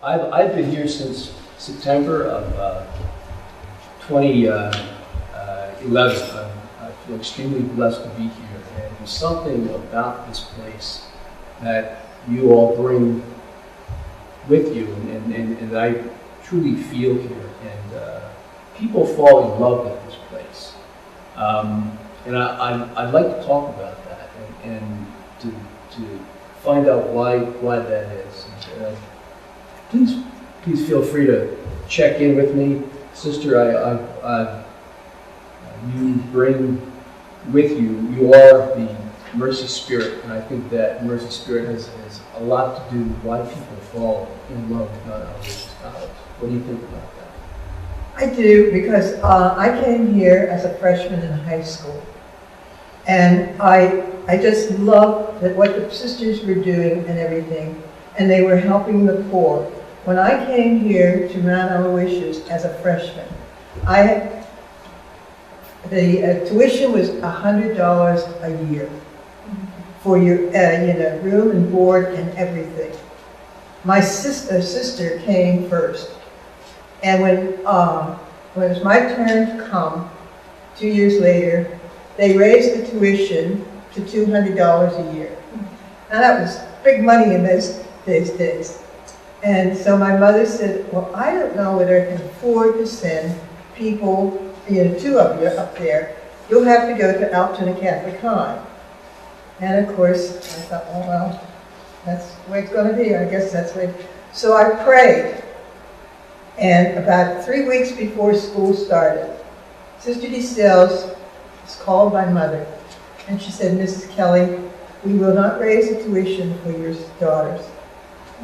I've been here since September of 2011. I feel extremely blessed to be here, and there's something about this place that you all bring with you, and I truly feel here, and people fall in love with this place. And I'd like to talk about that and to find out why that is. Please feel free to check in with me, sister. You bring with you. You are the mercy spirit, and I think that mercy spirit has a lot to do with why people fall in love with Mount Aloysius College. What do you think about that? I do, because I came here as a freshman in high school, and I just loved what the sisters were doing and everything, and they were helping the poor. When I came here to Mount Aloysius as a freshman, the tuition was $100 a year for your room and board and everything. My sister came first, and when it was my turn to come, 2 years later, they raised the tuition to $200 a year. Now that was big money in those days. And so my mother said, well, I don't know whether I can afford to send people, two of you up there. You'll have to go to Altoona Catholic High. And of course, I thought, oh, well, that's the way it's going to be. I guess that's the way. So I prayed. And about 3 weeks before school started, Sister DeSales was called by Mother. And she said, Mrs. Kelly, we will not raise the tuition for your daughters.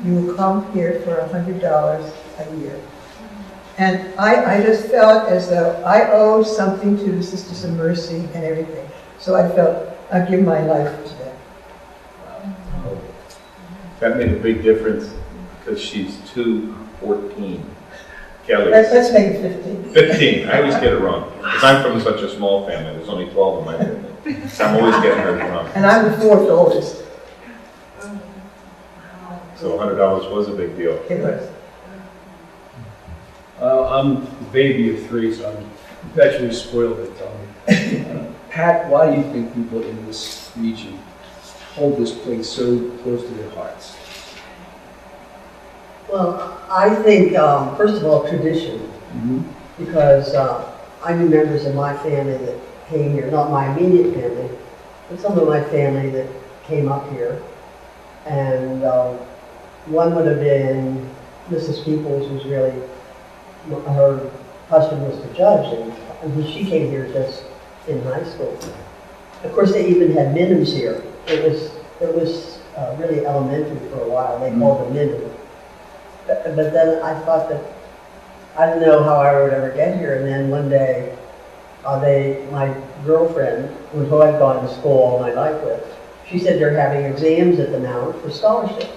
You will come here for $100 a year. And I just felt as though I owe something to the Sisters of Mercy and everything. So I felt I'd give my life to them. Wow. That made a big difference because she's 214. Kelly. Let's make it 15. 15. I always get it wrong. Because I'm from such a small family. There's only 12 in my family. So I'm always getting her wrong. And I'm the fourth oldest. So $100 was a big deal. It was. I'm the baby of 3, so I'm perpetually spoiled at times. Pat, why do you think people in this region hold this place so close to their hearts? Well, I think, first of all, tradition. Mm-hmm. Because I knew members of my family that came here, not my immediate family, but some of my family that came up here. And one would have been Mrs. Peoples, who's really, her husband was the judge, and she came here just in high school. Of course, they even had minims here. It was really elementary for a while. They called them minims. But then I thought that, I didn't know how I would ever get here, and then one day, my girlfriend, who I'd gone to school all my life with, she said they're having exams at the Mount for scholarships.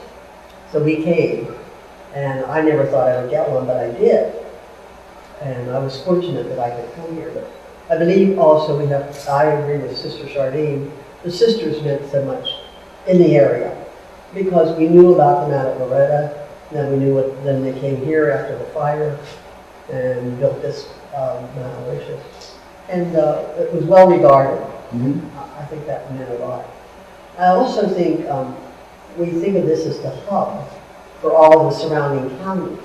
So we came, and I never thought I would get one, but I did. And I was fortunate that I could come here. But I believe also I agree with Sister Chardine, the sisters meant so much in the area, because we knew about them out at Loretta, then we knew then they came here after the fire and built this Mount Aloysius. And it was well regarded. Mm-hmm. I think that meant a lot. I also think we think of this as the hub for all the surrounding counties,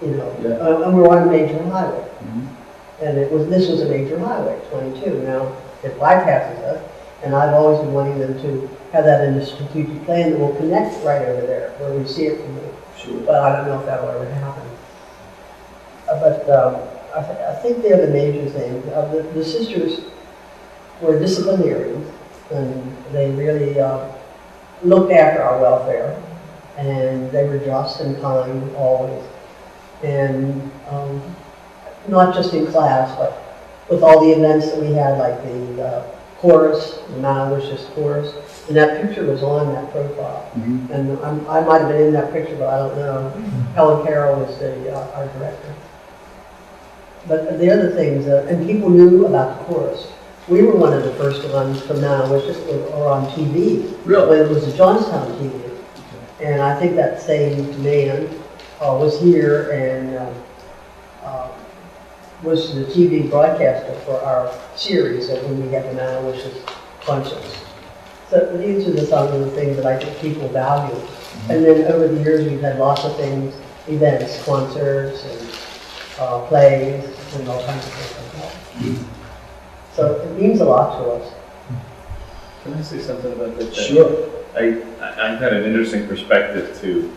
Yeah. And we're on a major highway. Mm-hmm. And this was a major highway, 22. Now, it bypasses us, and I've always been wanting them to have that in the strategic plan that will connect right over there, where we see it from here. Sure. But I don't know if that will ever happen. I think they're the major thing. The sisters were disciplinarians, and they really looked after our welfare, and they were just and kind always. And not just in class, but with all the events that we had, like the chorus, the Mount Aloysius chorus, and that picture was on that profile. Mm-hmm. And I might have been in that picture, but I don't know. Helen Carroll was our director. But the other things, and people knew about the chorus. We were one of the first ones from Mount Aloysius or on TV. Really? When it was a Johnstown TV. And I think that same man was here and was the TV broadcaster for our series of when we had the Mount Aloysius functions. So these are some of the things that I think people value. And then over the years, we've had lots of things, events, concerts, and plays, and all kinds of things like that. So it means a lot to us. Can I say something about that? Sure. I've had an interesting perspective to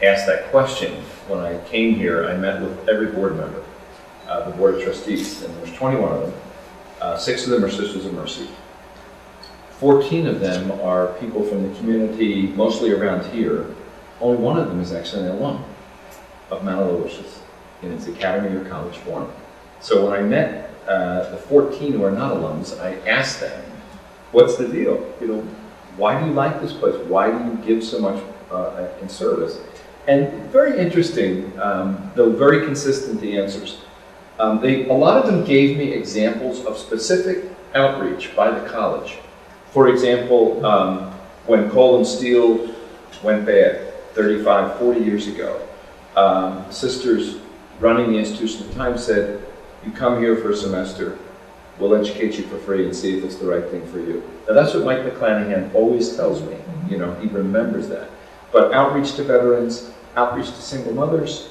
ask that question. When I came here, I met with every board member, the board of trustees, and there's 21 of them. 6 of them are Sisters of Mercy. 14 of them are people from the community, mostly around here. Only one of them is actually an alum of Mount Aloysius in its academy or college form. So when I met the 14 who are not alums, I asked them, what's the deal? You know, why do you like this place? Why do you give so much in service? And very interesting, though very consistent, the answers. A lot of them gave me examples of specific outreach by the college. For example, when coal and steel went bad 35, 40 years ago, sisters running the institution at the time said, you come here for a semester, we'll educate you for free and see if it's the right thing for you. Now that's what Mike McClanahan always tells me, you know, he remembers that. But outreach to veterans, outreach to single mothers,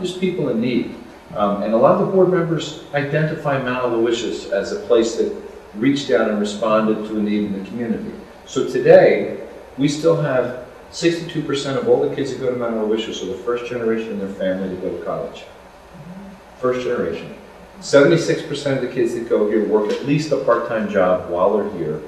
just people in need. And a lot of the board members identify Mount Aloysius as a place that reached out and responded to a need in the community. So today, we still have 62% of all the kids that go to Mount Aloysius are the first generation in their family to go to college. First generation. 76% of the kids that go here work at least a part-time job while they're here.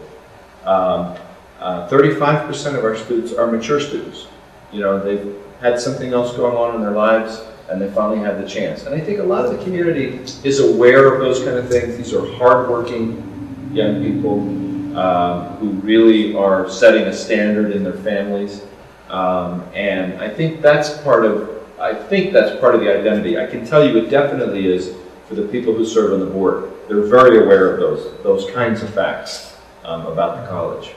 35% of our students are mature students. You know, they've had something else going on in their lives and they finally had the chance. And I think a lot of the community is aware of those kind of things. These are hardworking young people who really are setting a standard in their families. And I think that's part of the identity. I can tell you it definitely is for the people who serve on the board. They're very aware of those kinds of facts about the college.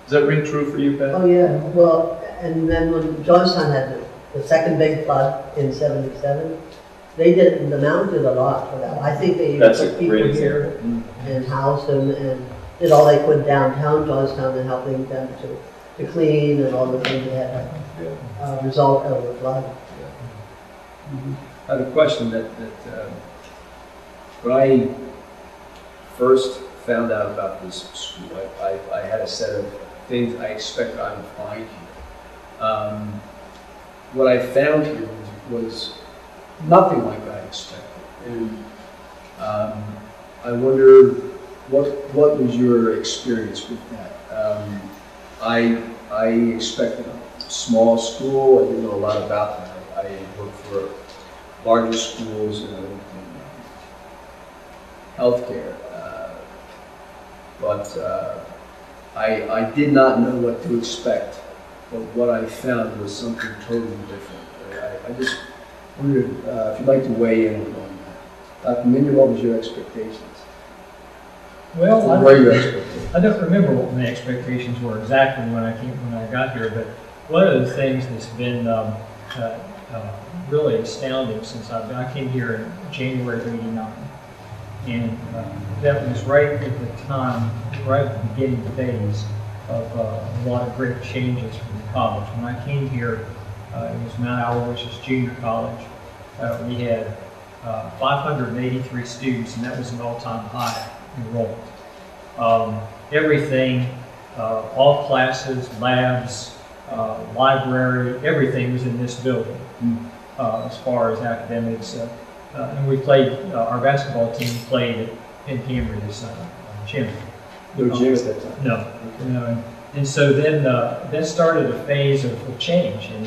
Does that ring true for you, Pat? Oh, yeah. Well, and then when Johnstown had the second big flood in '77, the Mount did a lot for that. I think they took people here and housed them and did all they could downtown Johnstown and helping them to clean and all the things that had result of the flood. I have a question that when I first found out about this school, I had a set of things I expected I would find here. What I found here was nothing like I expected. And I wonder what was your experience with that? I expected a small school. I didn't know a lot about that. I worked for larger schools in healthcare, but I did not know what to expect. But what I found was something totally different. I just wondered if you'd like to weigh in on that. Dr. Minder, what was your expectations? Well, What were your expectations? I don't remember what my expectations were exactly when I got here, but one of the things that's been really astounding since I came here in January of '89, and that was right at the time, right at the beginning phase of a lot of great changes for the college. When I came here, it was Mount Aloysius Junior College. We had 583 students, and that was an all-time high enrollment. Everything, all classes, labs, library, everything was in this building as far as academics. And we played, our basketball team played in Cambridge's gym. No gym at that time? No. And so then that started a phase of change. And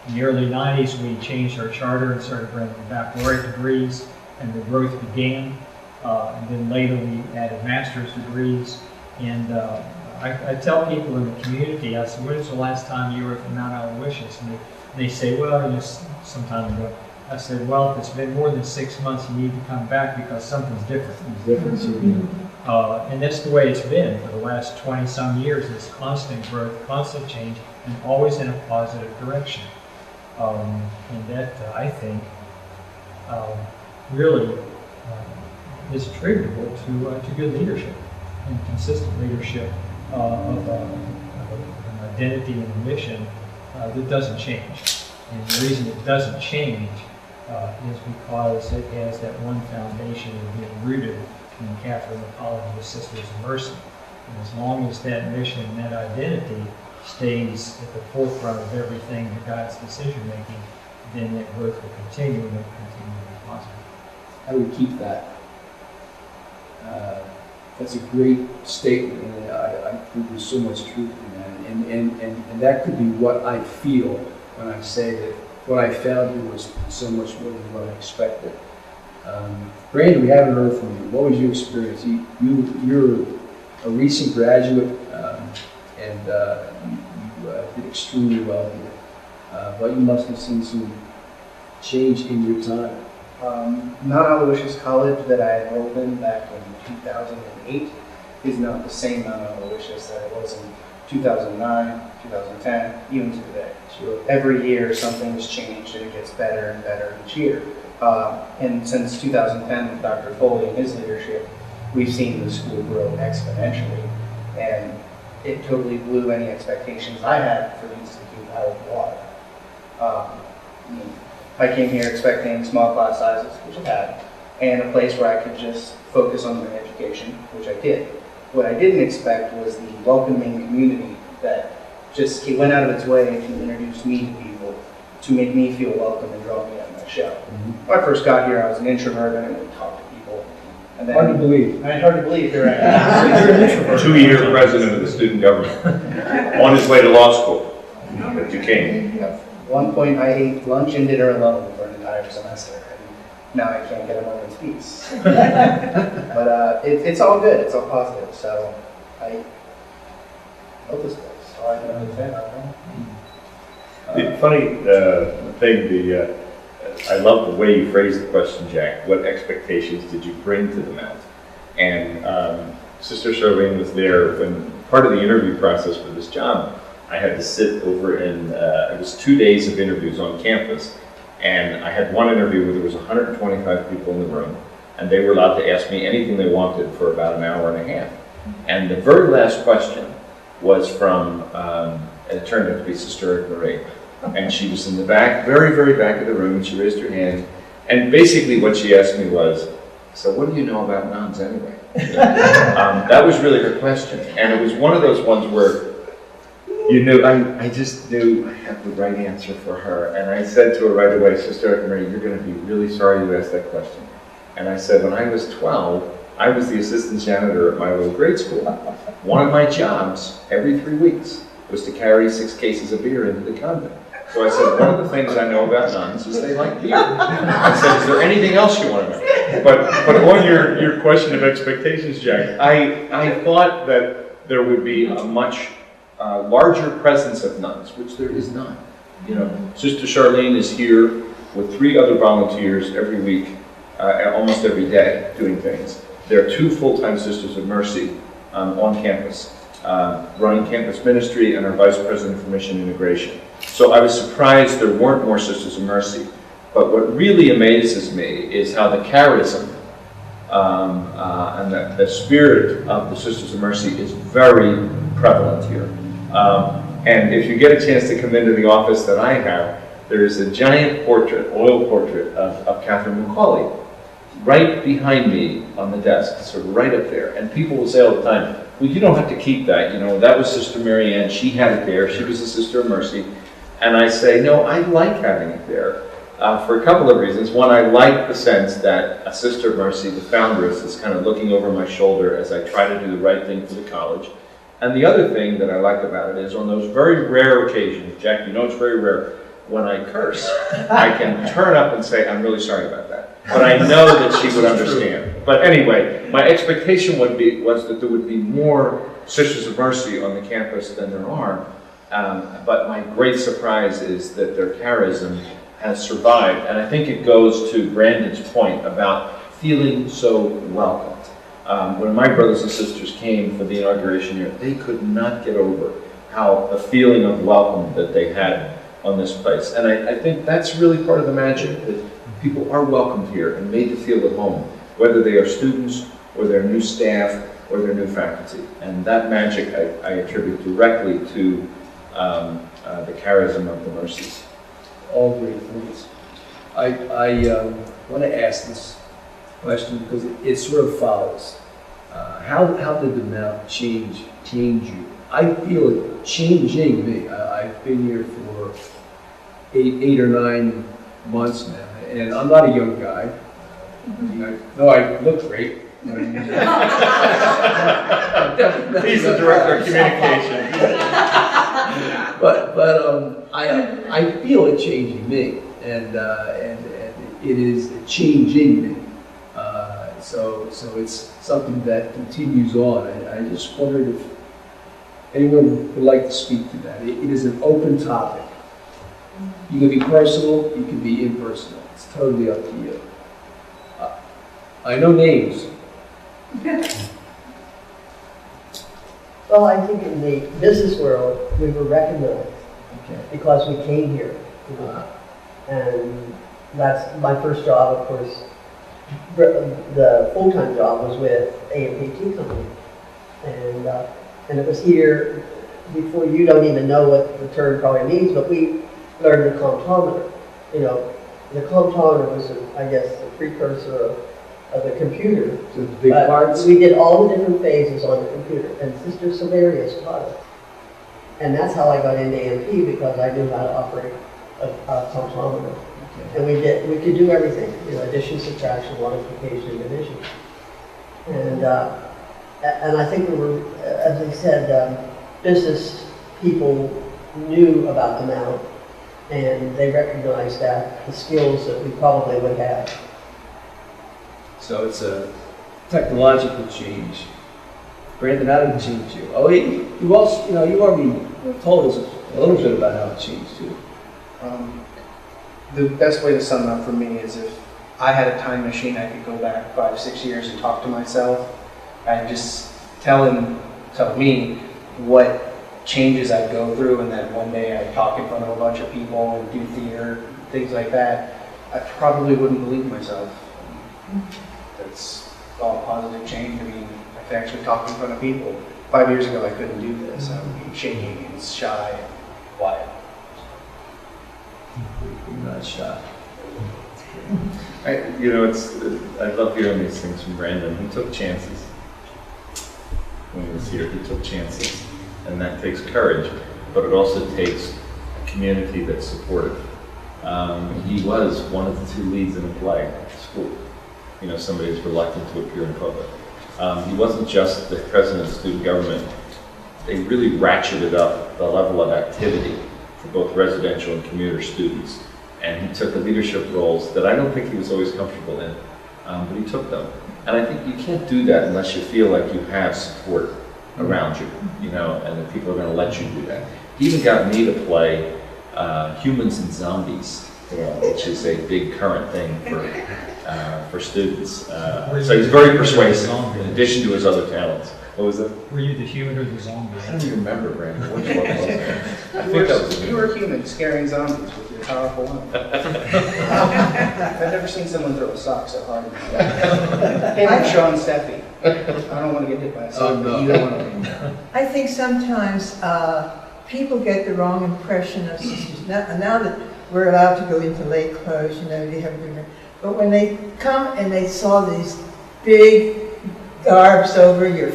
in the early 90s, we changed our charter and started bringing baccalaureate degrees, and the growth began. And then later we added master's degrees. And I tell people in the community, I said, when's the last time you were at Mount Aloysius? And they say, well, some time ago. I said, well, if it's been more than 6 months, you need to come back because something's different. And that's the way it's been for the last 20-some years, this constant growth, constant change, and always in a positive direction. And that, I think, really is attributable to good leadership and consistent leadership of an identity and a mission that doesn't change. And the reason it doesn't change is because it has that one foundation of being rooted in Catherine College of Sisters of Mercy. And as long as that mission and that identity stays at the forefront of everything that guides decision making, then that growth will continue and it will continue to be positive. I would keep that. That's a great statement, and I think there's so much truth in that. And that could be what I feel when I say that what I found here was so much more than what I expected. Brandon, we haven't heard from you. What was your experience? You're a recent graduate, and you did extremely well here. But you must have seen some change in your time. Mount Aloysius College that I enrolled in back in 2008 is not the same Mount Aloysius that it was in 2009, 2010, even to today. Sure. Every year something has changed and it gets better and better each year. And since 2010 with Dr. Foley and his leadership, we've seen the school grow exponentially, and it totally blew any expectations I had for the Institute out of the water. I came here expecting small class sizes, which I had, and a place where I could just focus on my education, which I did. What I didn't expect was the welcoming community that just went out of its way to introduce me to people, to make me feel welcome and draw me on my show. Mm-hmm. When I first got here, I was an introvert, I didn't really talk to people. And then, Hard to believe. hard to believe, you're right. You're an introvert. 2-year president of the student government, on his way to law school, but you came. At one point, I ate lunch and dinner alone for an entire semester, and now I can't get a moment's peace. But it's all good. It's all positive. So I love this place. So I don't know. The funny thing, I love the way you phrased the question, Jack. What expectations did you bring to the Mount? And Sister Charlene was there when part of the interview process for this job. I had to sit over in, it was 2 days of interviews on campus, and I had one interview where there was 125 people in the room, and they were allowed to ask me anything they wanted for about an hour and a half. And the very last question was from, it turned out to be Sister Marie, and she was in the back, very, very back of the room, and she raised her hand, and basically what she asked me was, so what do you know about nuns anyway? That was really her question, and it was one of those ones where you knew, I just knew I had the right answer for her. And I said to her right away, Sister Marie, you're going to be really sorry you asked that question. And I said, when I was 12, I was the assistant janitor at my little grade school. One of my jobs every 3 weeks was to carry 6 cases of beer into the convent. So I said, one of the things I know about nuns is they like beer. I said, is there anything else you want to know? But on your question of expectations, Jack, I thought that there would be a much larger presence of nuns, which there is not. You know, Sister Charlene is here with 3 other volunteers every week, almost every day, doing things. There are 2 full-time Sisters of Mercy on campus, running campus ministry, and our Vice President for Mission Integration. So I was surprised there weren't more Sisters of Mercy. But what really amazes me is how the charism and the spirit of the Sisters of Mercy is very prevalent here. And if you get a chance to come into the office that I have, there is a giant portrait, oil portrait of Catherine Macaulay right behind me on the desk, sort of right up there. And people will say all the time, well, you don't have to keep that. You know, that was Sister Mary Ann. She had it there. She was a Sister of Mercy. And I say, no, I like having it there for a couple of reasons. One, I like the sense that a Sister of Mercy, the foundress, is kind of looking over my shoulder as I try to do the right thing for the college. And the other thing that I like about it is on those very rare occasions, Jack, you know it's very rare, when I curse, I can turn up and say, I'm really sorry about that. But I know that she would understand. But anyway, my expectation was that there would be more Sisters of Mercy on the campus than there are. But my great surprise is that their charism has survived. And I think it goes to Brandon's point about feeling so welcomed. When my brothers and sisters came for the inauguration year, they could not get over how the feeling of welcome that they had on this place. And I think that's really part of the magic, that people are welcomed here and made to feel at home, whether they are students or they're new staff or their new faculty. And that magic I attribute directly to the charism of the Mercies. All great points. I want to ask this question because it sort of follows. How did the Mount change you? I feel it changing me. I've been here for eight or 9 months now, and I'm not a young guy. No, I look great. He's the director of communication. But I feel it changing me, and it is changing me. So it's something that continues on. I just wondered if anyone would like to speak to that. It is an open topic. You can be personal, you can be impersonal. It's totally up to you. I know names. Well, I think in the business world, we were recognized Okay. because we came here. You know? And that's my first job, of course. The full-time job was with AMPT company. And it was here before, you don't even know what the term probably means, but we learned the comptometer. You know, the comptometer was, I guess, the precursor of the computer. So the big But parts. we did all the different phases on the computer, and Sister Severius taught us. And that's how I got into AMP, because I knew how to operate a comptometer. And we could do everything, you know, addition, subtraction, multiplication, and division. And I think we were, as I said, business people knew about the Mount, and they recognized that, the skills that we probably would have. So it's a technological change. Brandon, how did it change you? Oh, you also, you already told us a little bit about how it changed you. The best way to sum it up for me is if I had a time machine, I could go back 5-6 years and talk to myself and just tell me what changes I'd go through, and then one day I'd talk in front of a bunch of people and do theater, things like that. I probably wouldn't believe myself. That's all positive change. I mean, I could actually talk in front of people. 5 years ago, I couldn't do this. I would be shaking and shy and quiet. You're not shy. I love hearing these things from Brandon. He took chances. When he was here, he took chances. And that takes courage, but it also takes a community that's supportive. He was one of the 2 leads in a play at the school. Somebody who's reluctant to appear in public. He wasn't just the president of student government. They really ratcheted up the level of activity for both residential and commuter students. And he took the leadership roles that I don't think he was always comfortable in, but he took them. And I think you can't do that unless you feel like you have support around you, and that people are going to let you do that. He even got me to play Humans and Zombies, which is a big current thing for students. So he's very persuasive, in addition to his other talents. What was it? Were you the human or the zombie? I don't even remember, Brandon. Which one was it? I think that was You were human, scaring zombies with your powerful arm. I've never seen someone throw a sock so hard. Hey, I'm Sean Steffi. I don't want to get hit by a sock, but either one of them. I think sometimes people get the wrong impression of sisters. Now that we're allowed to go into late clothes, they have different. But when they come and they saw these big garbs over your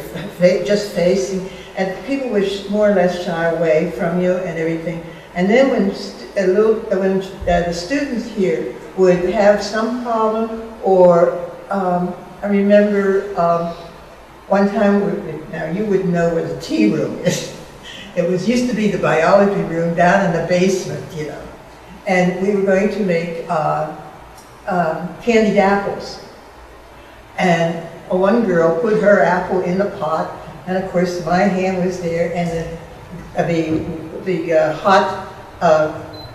just facing, and people would more or less shy away from you and everything. And then when the students here would have some problem, or I remember one time, now you wouldn't know where the tea room is. It used to be the biology room down in the basement, and we were going to make candied apples. And one girl put her apple in the pot, and of course my hand was there, and the hot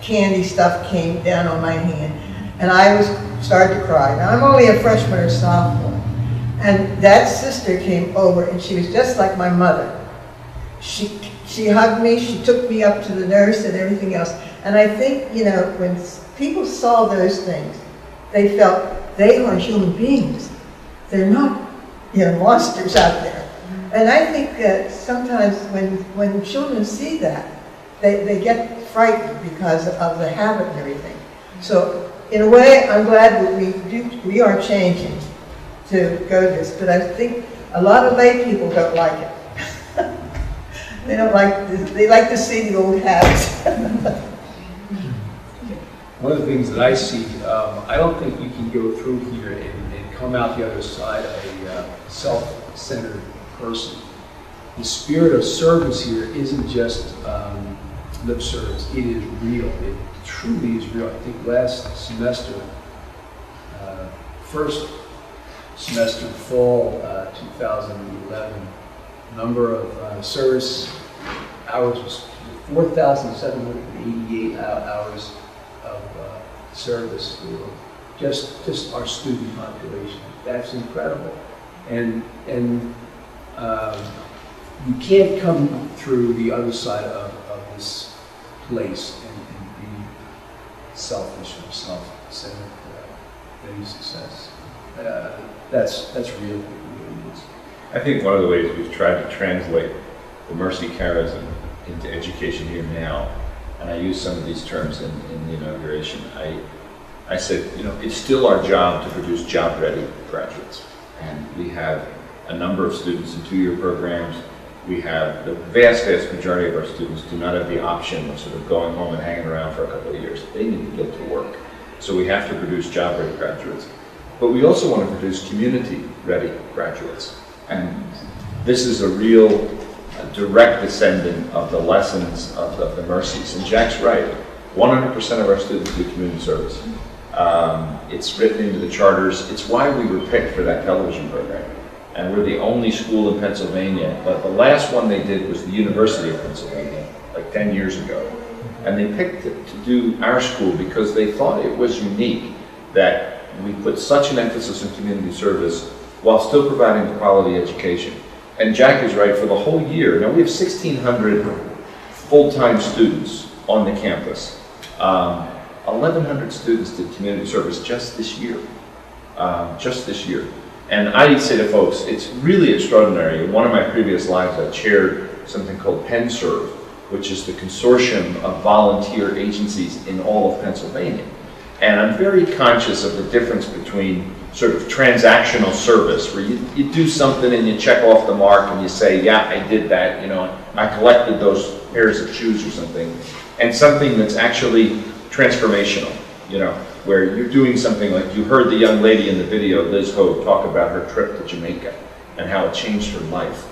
candy stuff came down on my hand, and I started to cry. Now I'm only a freshman or sophomore, and that sister came over, and she was just like my mother. She hugged me, she took me up to the nurse and everything else. And I think, you know, when people saw those things, they felt they are human beings. They're not, you know, monsters out there. And I think that sometimes when children see that, they get frightened because of the habit and everything. So in a way, I'm glad that we are changing to go this, but I think a lot of lay people don't like it. They don't like, they like to see the old habits. One of the things that I see, I don't think you can go through here and come out the other side a self-centered person. The spirit of service here isn't just lip service, it is real. It truly is real. I think last semester, first semester, fall 2011, number of service hours was 4,788 hours of service for just our student population. That's incredible. And you can't come through the other side of this place and be selfish or self-centered for any success. That's real. It really is. I think one of the ways we've tried to translate the Mercy charism into education here now, and I use some of these terms in the inauguration, I said, you know, it's still our job to produce job-ready graduates. And we have a number of students in two-year programs. We have the vast majority of our students do not have the option of sort of going home and hanging around for a couple of years. They need to get to work. So we have to produce job-ready graduates. But we also want to produce community-ready graduates. And this is a real direct descendant of the lessons of the Mercies. And Jack's right, 100% of our students do community service. It's written into the charters. It's why we were picked for that television program. And we're the only school in Pennsylvania, but the last one they did was the University of Pennsylvania, like 10 years ago. And they picked it to do our school because they thought it was unique that we put such an emphasis on community service while still providing quality education. And Jack is right, for the whole year, now we have 1,600 full-time students on the campus. 1,100 students did community service just this year. And I say to folks, it's really extraordinary. In one of my previous lives, I chaired something called PennServe, which is the consortium of volunteer agencies in all of Pennsylvania. And I'm very conscious of the difference between sort of transactional service, where you do something and you check off the mark and you say, yeah, I did that, you know, I collected those pairs of shoes or something, and something that's actually transformational, you know, where you're doing something like you heard the young lady in the video, Liz Hogue, talk about her trip to Jamaica and how it changed her life.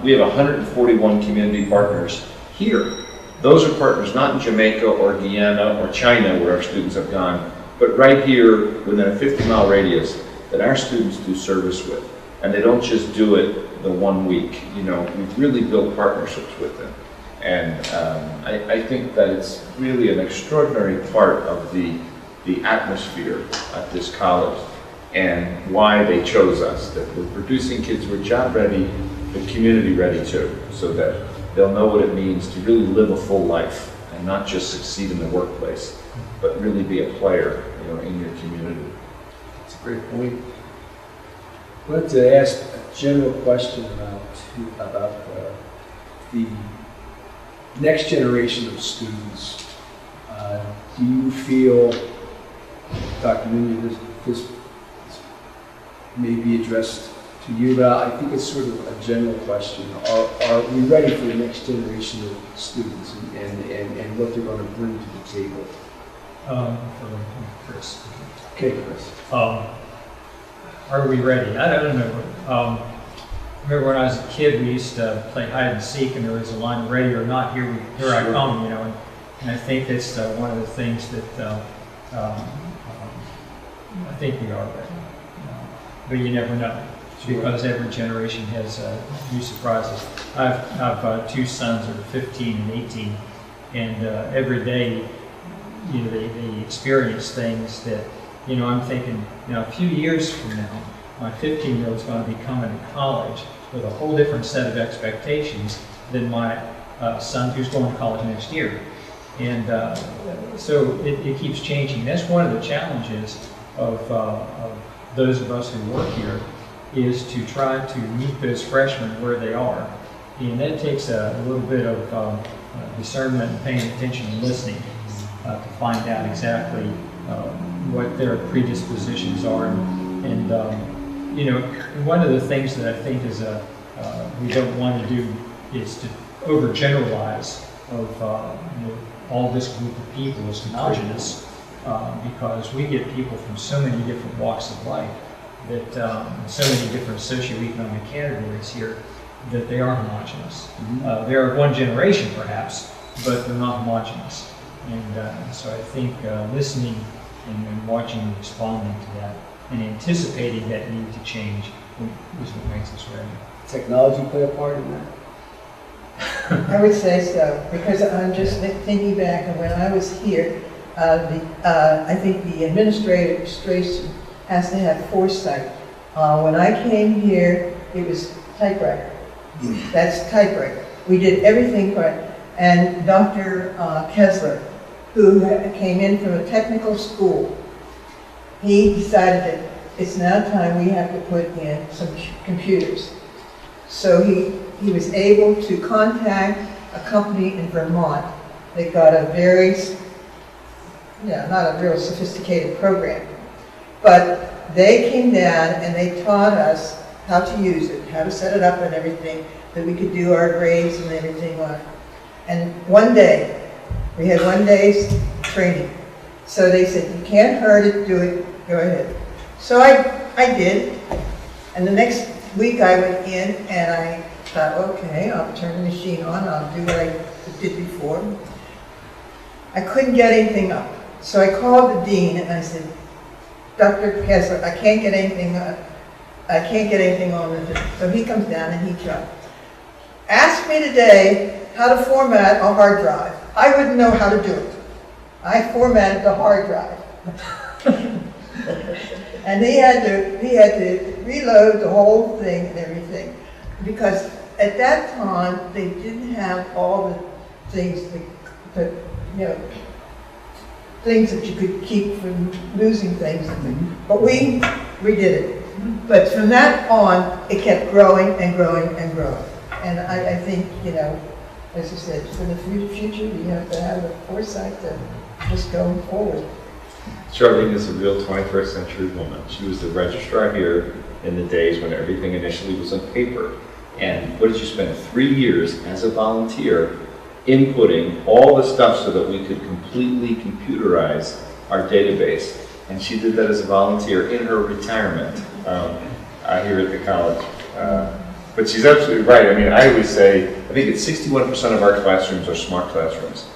We have 141 community partners here. Those are partners not in Jamaica or Guyana or China where our students have gone, but right here within a 50-mile radius that our students do service with. And they don't just do it the 1 week, you know, we've really built partnerships with them. And I think that it's really an extraordinary part of the atmosphere at this college and why they chose us, that we're producing kids who are job ready, but community ready too, so that they'll know what it means to really live a full life and not just succeed in the workplace, but really be a player, you know, in your community. That's a great point. I'd like to ask a general question about the next generation of students. Do you feel, Dr. Nunez, this may be addressed to you, but I think it's sort of a general question. Are we ready for the next generation of students and what they're going to bring to the table? Chris. Okay, Chris. Are we ready? I don't know. Remember when I was a kid, we used to play hide and seek, and there was a line, ready or not, here I come, you know. And I think that's one of the things that I think we are ready. But you never know, because every generation has new surprises. I have two sons that are 15 and 18, and every day, you know, they experience things that, you know, I'm thinking, you know, a few years from now, my 15-year-old's going to be coming to college with a whole different set of expectations than my son who's going to college next year. And so it keeps changing. That's one of the challenges of those of us who work here, is to try to meet those freshmen where they are. And that takes a little bit of discernment and paying attention and listening to find out exactly what their predispositions are. And you know, one of the things that I think is we don't want to do is to overgeneralize of you know, all this group of people as homogenous, because we get people from so many different walks of life, that so many different socioeconomic categories here, that they are homogenous. They are one generation perhaps, but they're not homogenous. And so I think listening and watching and responding to that and anticipating that need to change is what makes us ready. Technology play a part in that? I would say so, because I'm just thinking back, and when I was here, I think the administration has to have foresight. When I came here, it was typewriter. That's typewriter. We did everything right. And Dr. Kessler, who came in from a technical school, he decided that it's now time we have to put in some computers. So he was able to contact a company in Vermont that got a very, not a real sophisticated program, but they came down and they taught us how to use it, how to set it up and everything, that we could do our grades and everything on it. And one day, we had 1 day's training. So they said, you can't hurt it, do it, go ahead. So I did, and the next week I went in and I thought, okay, I'll turn the machine on, I'll do what I did before. I couldn't get anything up. So I called the dean and I said, Dr. Kessler, I can't get anything on with it. So he comes down and he tries. Ask me today how to format a hard drive. I wouldn't know how to do it. I formatted the hard drive. And he had to reload the whole thing and everything, because at that time they didn't have all the things things that you could keep from losing things. But we did it. But from that on, it kept growing and growing and growing. And I think, as you said, for the future, we have to have the foresight to just go forward. Charlene is a real 21st century woman. She was the registrar here in the days when everything initially was on paper. And what did you spend 3 years as a volunteer inputting all the stuff so that we could completely computerize our database? And she did that as a volunteer in her retirement here at the college. But she's absolutely right. I mean, I always say, I think it's 61% of our classrooms are smart classrooms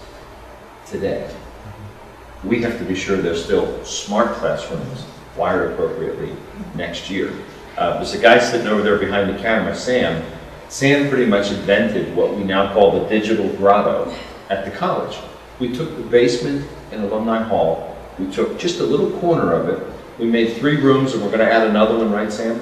today. We have to be sure they're still smart classrooms, wired appropriately next year. There's a guy sitting over there behind the camera, Sam. Sam pretty much invented what we now call the digital grotto at the college. We took the basement in Alumni Hall. We took just a little corner of it. We made 3 rooms, and we're going to add another one, right, Sam?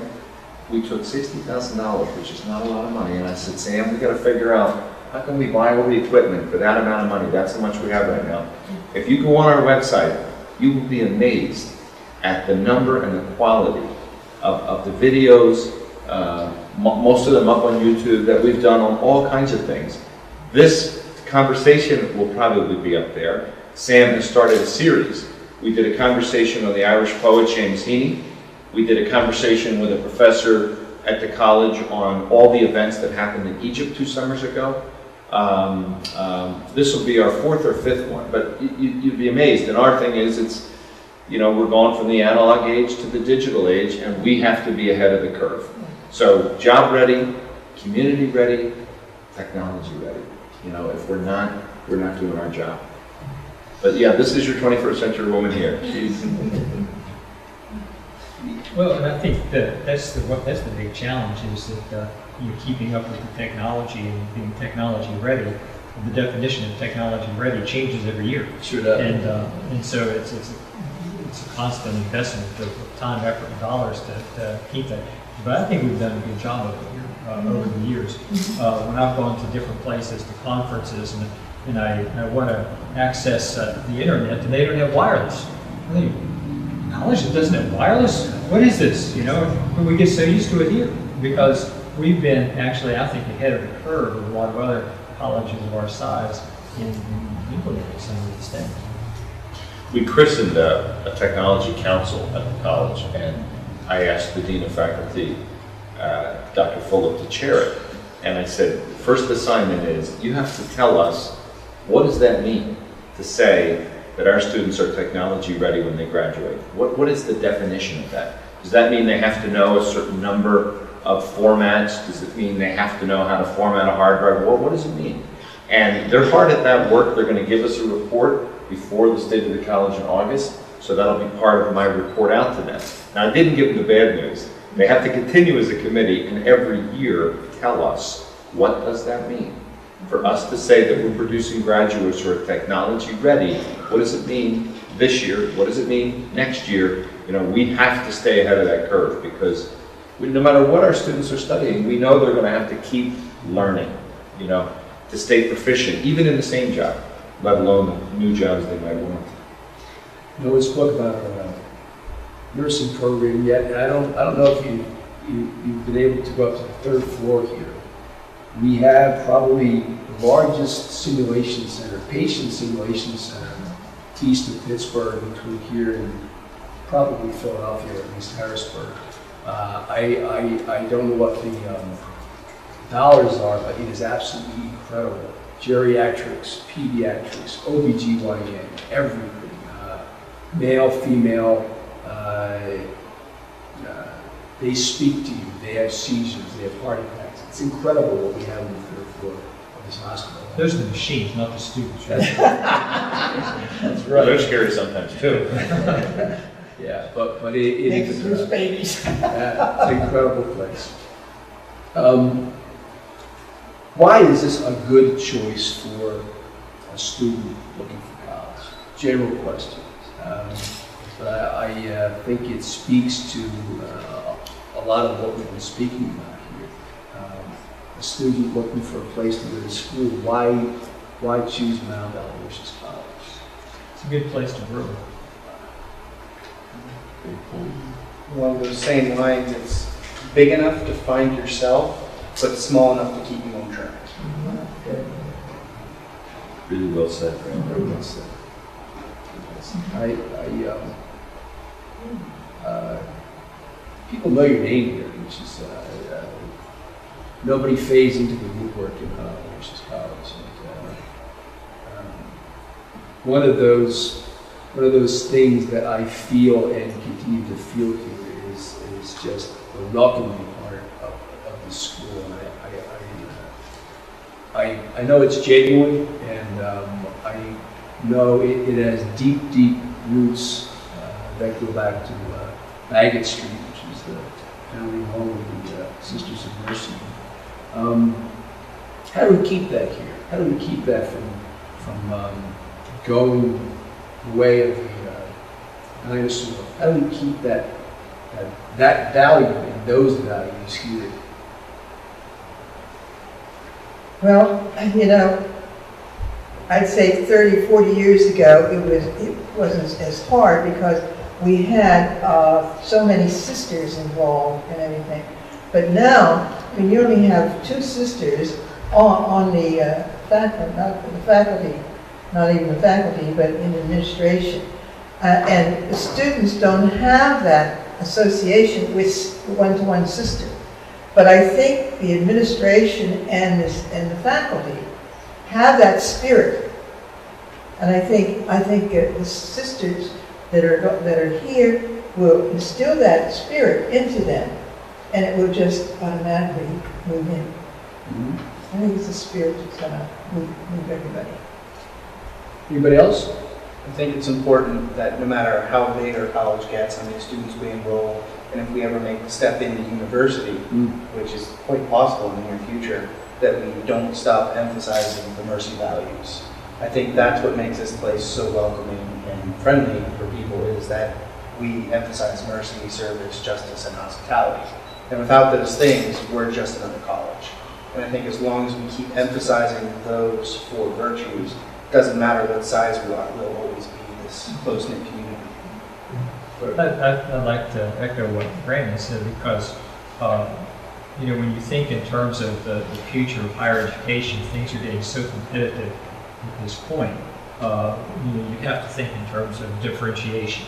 We took $60,000, which is not a lot of money, and I said, Sam, we got to figure out how can we buy all the equipment for that amount of money? That's how much we have right now. If you go on our website, you will be amazed at the number and the quality of the videos, most of them up on YouTube, that we've done on all kinds of things. This conversation will probably be up there. Sam has started a series. We did a conversation on the Irish poet James Heaney. We did a conversation with a professor at the college on all the events that happened in Egypt 2 summers ago. This will be our 4th or 5th one, but you'd be amazed. And our thing is, we're going from the analog age to the digital age, and we have to be ahead of the curve. So job ready, community ready, technology ready. If we're not doing our job. But yeah, this is your 21st century woman here. Well, and I think that's the big challenge, is that you're keeping up with the technology and being technology ready. The definition of technology ready changes every year. Sure does. And so it's a constant investment of time, effort, and dollars to keep that. But I think we've done a good job of it here over the years. When I've gone to different places, to conferences, and I want to access the internet, and they don't have wireless. I think, college that doesn't have wireless? What is this? You know, but we get so used to it here because we've been actually, I think, ahead of the curve of a lot of other colleges of our size in implementing some of these things. We christened a technology council at the college, and I asked the dean of faculty, Dr. Fulop, to chair it. And I said, first assignment is, you have to tell us, what does that mean to say that our students are technology ready when they graduate? What is the definition of that? Does that mean they have to know a certain number of formats? Does it mean they have to know how to format a hard drive? What does it mean? And they're hard at that work. They're going to give us a report before the State of the College in August, so that'll be part of my report out to them. Now, I didn't give them the bad news. They have to continue as a committee and every year tell us, what does that mean? For us to say that we're producing graduates who are technology ready, what does it mean this year? What does it mean next year? You know, we have to stay ahead of that curve because no matter what our students are studying, we know they're going to have to keep learning, you know, to stay proficient, even in the same job, let alone the new jobs they might want. You know, we spoke about our nursing program yet, and I don't know if you've been able to go up to the third floor here. We have probably the largest simulation center, patient simulation center, east of Pittsburgh, between here and probably Philadelphia, or at least Harrisburg. I don't know what the dollars are, but it is absolutely incredible. Geriatrics, pediatrics, OBGYN, everything. Male, female, they speak to you, they have seizures, they have heart attacks. It's incredible what we have on the third floor of this hospital. Those are the machines, not the students. Right? That's Well, they're right. scary sometimes too. Yeah, but it is Produce babies. it's an incredible place. Why is this a good choice for a student looking for college? General question. But I think it speaks to a lot of what we've been speaking about here. A student looking for a place to go to school, why choose Mount Aloysius College? It's a good place to grow. Along those same lines, it's big enough to find yourself, but small enough to keep you on track. Really well said, Brandon. Very well said. People know your name here, which is nobody fades into the woodwork in Aloysius College. And, one of those things that I feel and continue to feel here is just the welcoming part of the school. And I know it's genuine, and I know it has deep roots that go back to Bagot Street, which is the founding home of the Sisters of Mercy. How do we keep that here? How do we keep that from going the way of the dinosaur? How do we keep that value and those values here? Well, you know, I'd say 30, 40 years ago, it wasn't as hard because we had so many sisters involved and everything. But now, I mean, you only have 2 sisters on the faculty, not even the faculty, but in administration. And the students don't have that association with one-to-one sister. But I think the administration and the faculty have that spirit. And I think the sisters that are here will instill that spirit into them, and it will just automatically move in. Mm-hmm. I think it's the spirit that's gonna move everybody. Anybody else? I think it's important that no matter how big our college gets, how many students we enroll, and if we ever make the step into university, which is quite possible in the near future, that we don't stop emphasizing the Mercy values. I think that's what makes this place so welcoming and friendly for people, is that we emphasize mercy, service, justice, and hospitality. And without those things, we're just another college. And I think as long as we keep emphasizing those four virtues, doesn't matter what size we are, we'll always be this close-knit community. I'd like to echo what Brandon said because, when you think in terms of the future of higher education, things are getting so competitive at this point. You have to think in terms of differentiation.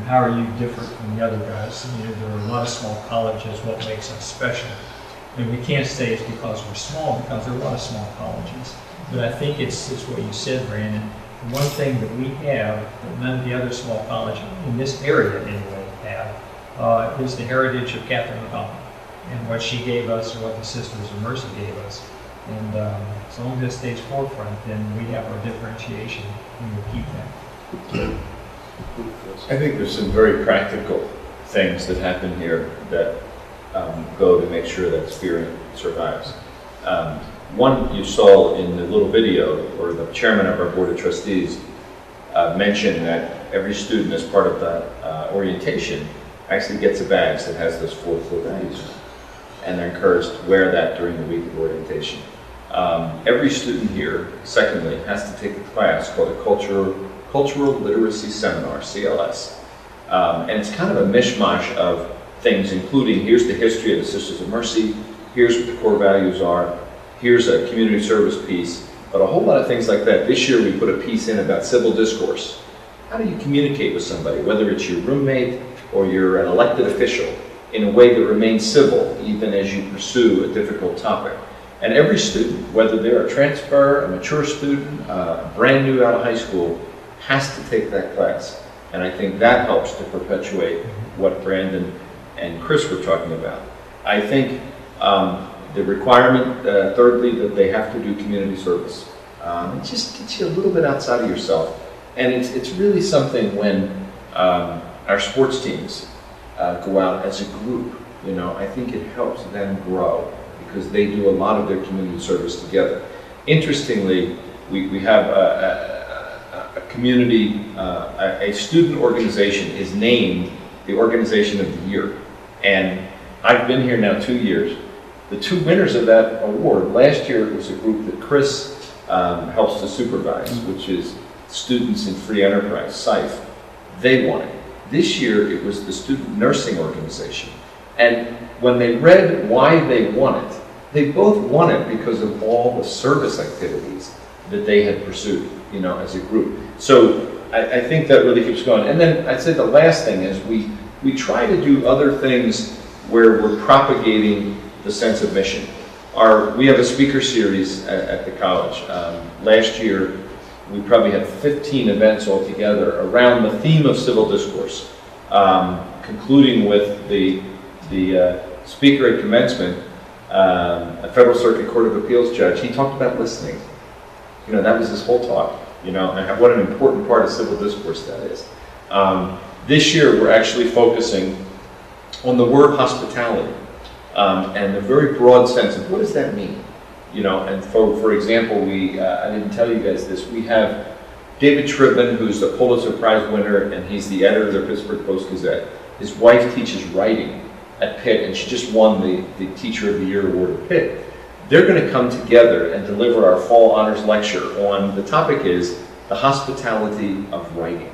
How are you different from the other guys? There are a lot of small colleges. What makes us special? And we can't say it's because we're small, because there are a lot of small colleges. But I think it's what you said, Brandon. One thing that we have that none of the other small colleges in this area anyway have is the heritage of Catherine McCollum and what she gave us and what the Sisters of Mercy gave us. And as long as it stays forefront, then we have our differentiation and we'll keep that. I think there's some very practical things that happen here that go to make sure that spirit survives. One you saw in the little video, or the chairman of our board of trustees mentioned that every student as part of the orientation actually gets a badge that has those four core values. And they're encouraged to wear that during the week of orientation. Every student here, secondly, has to take a class called a Cultural Literacy Seminar, CLS. And it's kind of a mishmash of things, including here's the history of the Sisters of Mercy, here's what the core values are, here's a community service piece, but a whole lot of things like that. This year we put a piece in about civil discourse. How do you communicate with somebody, whether it's your roommate or you're an elected official, in a way that remains civil, even as you pursue a difficult topic? And every student, whether they're a transfer, a mature student, brand new out of high school, has to take that class. And I think that helps to perpetuate what Brandon and Chris were talking about. I think the requirement, thirdly, that they have to do community service. It just gets you a little bit outside of yourself. And it's really something when our sports teams go out as a group. I think it helps them grow because they do a lot of their community service together. Interestingly, we have a community, a student organization is named the Organization of the Year. And I've been here now 2 years. The two winners of that award, last year it was a group that Chris helps to supervise, which is Students in Free Enterprise, SIFE. They won it. This year it was the Student Nursing Organization. And when they read why they won it, they both won it because of all the service activities that they had pursued, as a group. So I think that really keeps going. And then I'd say the last thing is we try to do other things where we're propagating the sense of mission. We have a speaker series at the college. Last year, we probably had 15 events altogether around the theme of civil discourse, concluding with the speaker at commencement, a Federal Circuit Court of Appeals judge. He talked about listening. That was his whole talk, and what an important part of civil discourse that is. This year, we're actually focusing on the word hospitality and the very broad sense of what does that mean? And for example, I didn't tell you guys this, we have David Tribman, who's the Pulitzer Prize winner, and he's the editor of the Pittsburgh Post-Gazette. His wife teaches writing at Pitt, and she just won the Teacher of the Year award at Pitt. They're going to come together and deliver our fall honors lecture on, the topic is the hospitality of writing.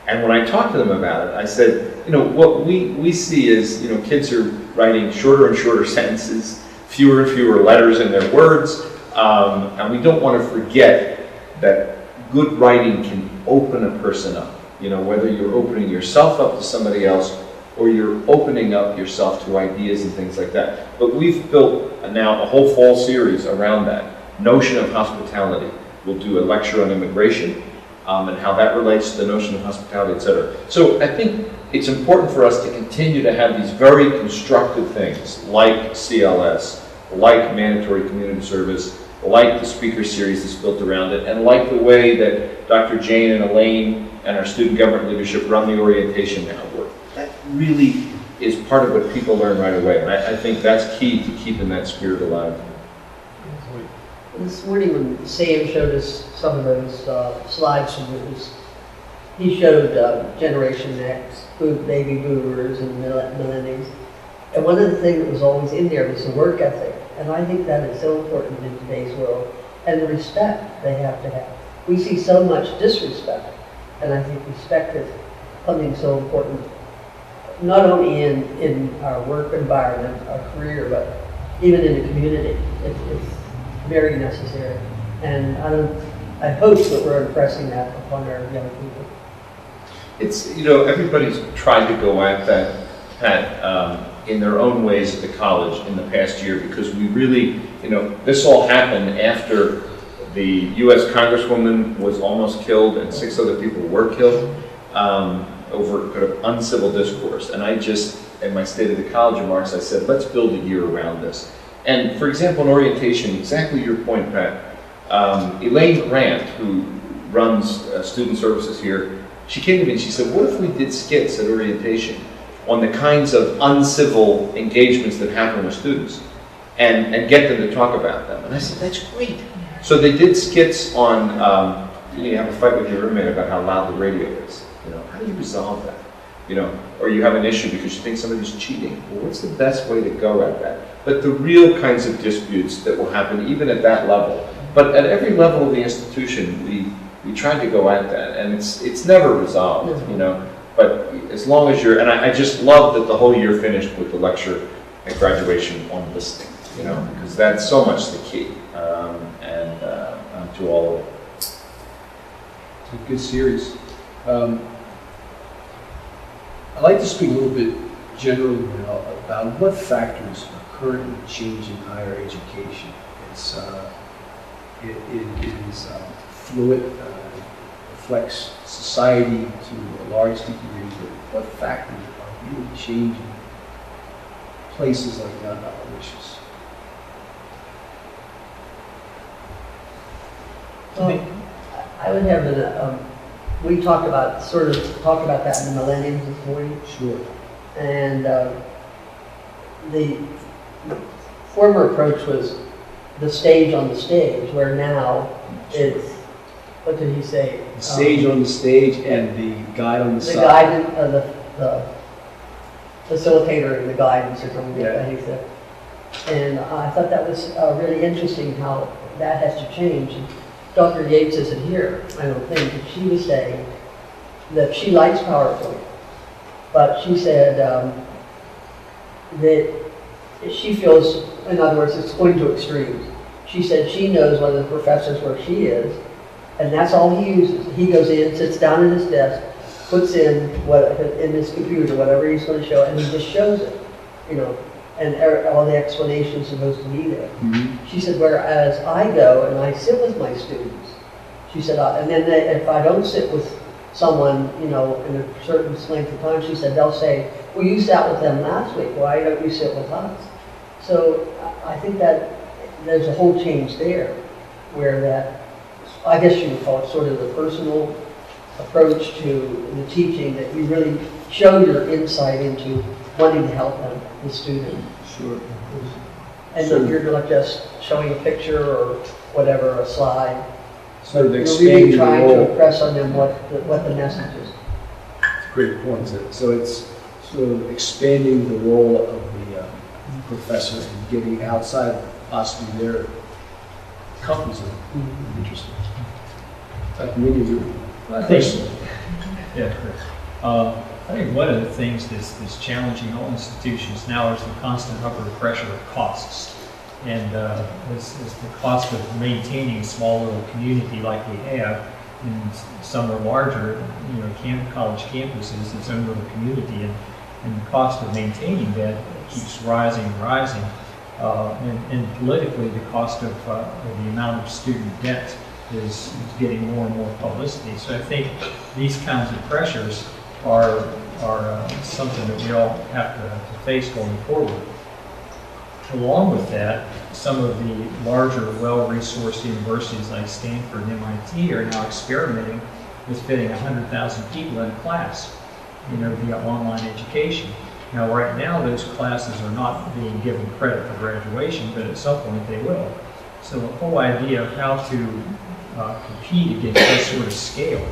And when I talked to them about it, I said, what we see is, kids are writing shorter and shorter sentences, fewer and fewer letters in their words, and we don't want to forget that good writing can open a person up, whether you're opening yourself up to somebody else or you're opening up yourself to ideas and things like that. But we've built now a whole fall series around that notion of hospitality. We'll do a lecture on immigration and how that relates to the notion of hospitality, et cetera. So I think it's important for us to continue to have these very constructive things like CLS, like mandatory community service, like the speaker series that's built around it, and like the way that Dr. Jane and Elaine and our student government leadership run the orientation now work. That really is part of what people learn right away, and I think that's key to keeping that spirit alive. This morning when Sam showed us some of those slides from this, he showed Generation X, baby boomers and millennials. And one of the things that was always in there was the work ethic. And I think that is so important in today's world, and the respect they have to have. We see so much disrespect, and I think respect is something so important, not only in our work environment, our career, but even in the community. It's very necessary. And I hope that we're impressing that upon our young people. It's, everybody's tried to go at that, Pat, in their own ways at the college in the past year, because we really, this all happened after the U.S. Congresswoman was almost killed and 6 other people were killed over kind of uncivil discourse. And I just, in my State of the College remarks, I said, let's build a year around this. And for example, in orientation, exactly your point, Pat, Elaine Grant, who runs student services here, she came to me and she said, what if we did skits at orientation on the kinds of uncivil engagements that happen with students and get them to talk about them? And I said, that's great. So they did skits on, you have a fight with your roommate about how loud the radio is. How do you resolve that? Or you have an issue because you think somebody's cheating. Well, what's the best way to go at that? But the real kinds of disputes that will happen even at that level. But at every level of the institution, we tried to go at that, and it's never resolved, But as long as you're, and I just love that the whole year finished with the lecture at graduation on listening, because that's so much the key, and to all of it. It's a good series. I'd like to speak a little bit generally now about what factors are currently changing higher education. It is fluid, reflects society to a large degree, but what factors are really changing places like Mount Aloysius? Well, I would have we talked about that in the millennium this morning. Sure. And the former approach was the stage on the stage, where now it's, what did he say? The stage on the stage and the guide on the side. The guidance, the facilitator and the guidance or something like that, he said. And I thought that was really interesting how that has to change. And Dr. Yates isn't here, I don't think, but she was saying that she likes PowerPoint, but she said that she feels, in other words, it's going to extremes. She said she knows one of the professors where she is, and that's all he uses. He goes in, sits down at his desk, puts in his computer, whatever he's going to show, and he just shows it, and all the explanations are supposed to be there. Mm-hmm. She said, whereas I go and I sit with my students, she said, and then if I don't sit with someone, in a certain length of time, she said, they'll say, well, you sat with them last week, why don't you sit with us? So I think that there's a whole change there, where that, I guess you would call it sort of the personal approach to the teaching, that you really show your insight into wanting to help them, the student. Sure. And then you're not just showing a picture or whatever, a slide. Sort of You're expanding really the trying role. to impress on them what the message is. Great point. So it's sort of expanding the role of the professor and getting outside possibly their comfort zone. Mm-hmm. Interesting. Dr. Meany, you Chris. Yeah, Chris. I think one of the things that's challenging all institutions now is the constant upward pressure of costs. And is the cost of maintaining a small little community like we have, and some are larger, college campuses, its own little community, and the cost of maintaining that keeps rising and rising. And politically, the cost of the amount of student debt is getting more and more publicity. So I think these kinds of pressures are something that we all have to face going forward. Along with that, some of the larger, well-resourced universities like Stanford and MIT are now experimenting with fitting 100,000 people in a class, via online education. Now, right now, those classes are not being given credit for graduation, but at some point they will. So the whole idea of how to compete against this sort of scale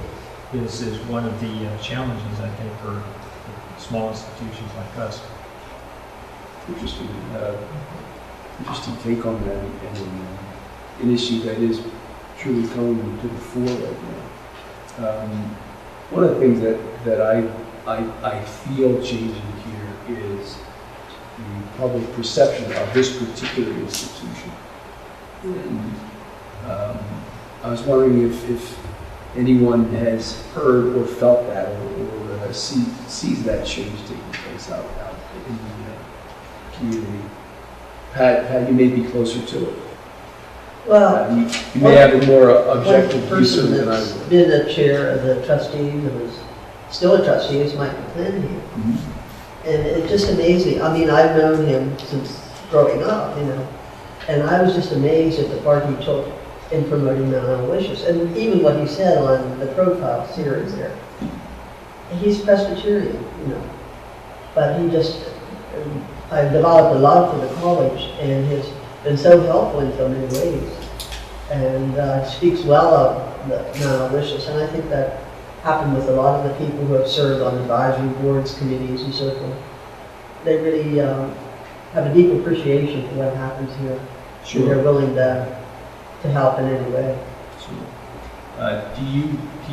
is one of the challenges, I think, for small institutions like us. Interesting. interesting take on that, and an issue that is truly coming to the fore right now. One of the things that I feel changing here is the public perception of this particular institution. And I was wondering if anyone has heard or felt that, or sees that change taking place out in the community. Pat, you may be closer to it. Well, You may have a more objective view person than I that's would. been the chair of the trustees and is still a trustee is Mike McClanahan. Mhm. And it just amazed me. I mean, I've known him since growing up, you know, and I was just amazed at the part he took in promoting Mount Aloysius, and even what he said on the profile series there. He's Presbyterian, you know, but he just, I've developed a love for the college, and has been so helpful in so many ways, and speaks well of Mount Aloysius, and I think that happened with a lot of the people who have served on advisory boards, committees, and so forth. They really have a deep appreciation for what happens here. And they're willing to help in any way. Do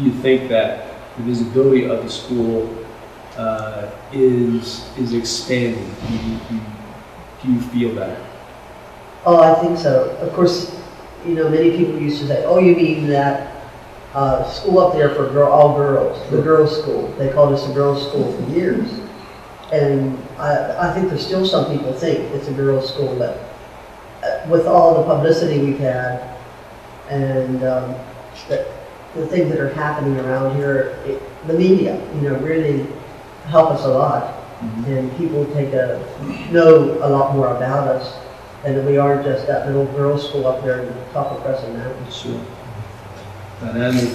you think that the visibility of the school is expanding? Do you feel that? Oh, I think so. Of course, you know, many people used to say, oh, you mean that school up there for all girls, the girls' school. They called us a girls' school for years. And I think there's still some people think it's a girls' school, but with all the publicity we've had and the things that are happening around here, the media, you know, really help us a lot. Mm-hmm. And people know a lot more about us, and that we aren't just that little girls' school up there in the top of Crescent Mountain. Sure. Dynamic